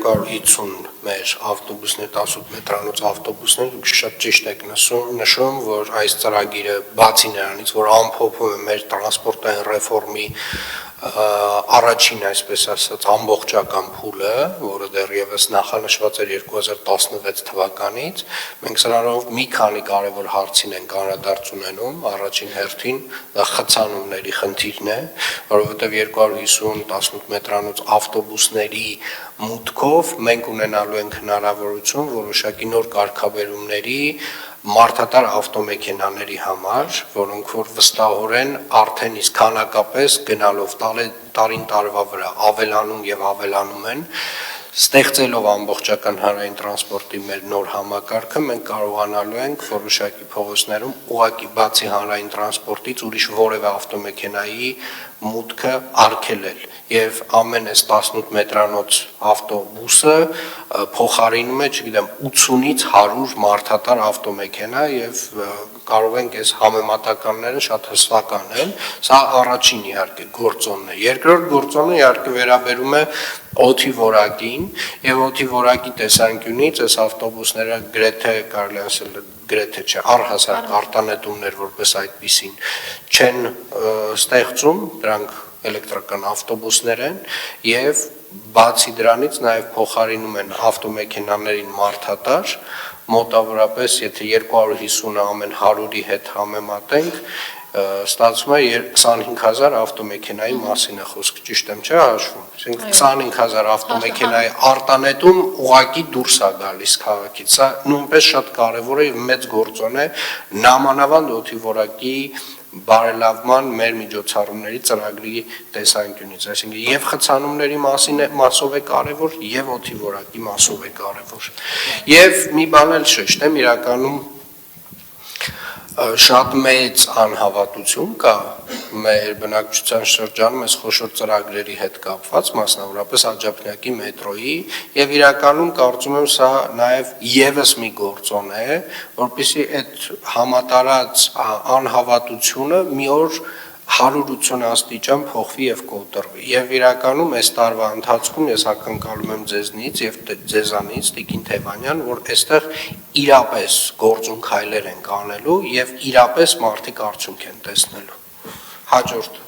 250 մեր ավտոբուսներ, 18 մետրանոց ավտոբուսներ, դուք շատ ճիշտ եք նշում, որ այս ծրագիրը բացի նրանից, որ ամփոփում է մեր տրանսպորտային ռեֆորմի առաջին, այսպես ասած, ամբողջական փուլը, որը դեռևս նախանշված էր 2016 թվականից, մենք սրանով մի քանի կարևոր հարցին ենք անդրադարձ ունենում, առաջին հերթին դա խցանումների խնդիրն է, որովհետև 250 18 մետրանոց ավտոբուսների մուտքով մենք ունենալու ենք հնարավորություն որոշակի նոր կարգավերումների մարդատար ավտոմեքենաների համար, որոնք որ վստահորեն արդեն իսկ քանակապես գնալով տարին տարվա վրա ավելանում եւ ավելանում են, ստեղծելով ամբողջական հանրային տրանսպորտի մեր նոր համակարգը, մենք կարողանալու ենք որոշակի փողոցներում ուղղակի բացի հանրային տրանսպորտից ուրիշ որևէ ավտոմեքենայի մուտքը արգելել եւ ամեն այս 18 մետրանոց ավտոբուսը փոխարինում է, չգիտեմ, 80-ից 100 մարդատար ավտոմեքենա եւ կարող ենք այս համեմատականները շատ հստական են, սա առաջին իհարկե գործոնն է, երկրորդ գործոնը իհարկե վերաբերում է օդի որակին եւ օդի որակի տեսանկյունից այս ավտոբուսները գրեթե կարելի ասել գրեթե չէ առհասարակ արտանետումներ որպես այդպիսին չեն ստեղծում, դրանք էլեկտրական ավտոբուսներ են եւ բացի դրանից նաեւ փոխարինում են ավտոմեքենաներին մարդատար մոտավորապես եթե 250-ը ամեն 100-ի հետ համեմատենք ստացվում է 25000 ավտոմեքենայի մասին է խոսքը, ճիշտ եմ չէ հաշվում, այսինքն 25000 ավտոմեքենայի արտանետում ուղղակի դուրս է գալիս քաղաքից, սա նույնպես շատ կարևոր է եւ մեծ գործոն է նամանավանդ օդի որակի բարելավման մեր միջոցառումների ծրագրի տեսանկյունից, այսինքն եւ խցանումների մասով է կարևոր եւ օդի որակի մասով է կարևոր։ Եվ մի բան էլ շեշտեմ, իրականում շատ մեծ անհավատություն կա մեր բնակչության շրջանում այս խոշոր ծրագրերի հետ կապված, մասնավորապես Աջափնյակի մետրոյի եւ իրականում կարծում եմ սա նաեւ եւս մի գործոն է, որպեսզի այդ համատարած անհավատությունը մի օր 180 աստիճան փոխվի եւ կոտրվի եւ իրականում այս տարվա ընթացքում ես ակնկալում եմ ձեզնից եւ ձեզանից Տիկին Թևանյան, որ այստեղ իրապես գործուն քայլեր են կանելու եւ իրապես մարդիկ արդյունք են տեսնելու։ Հաջորդ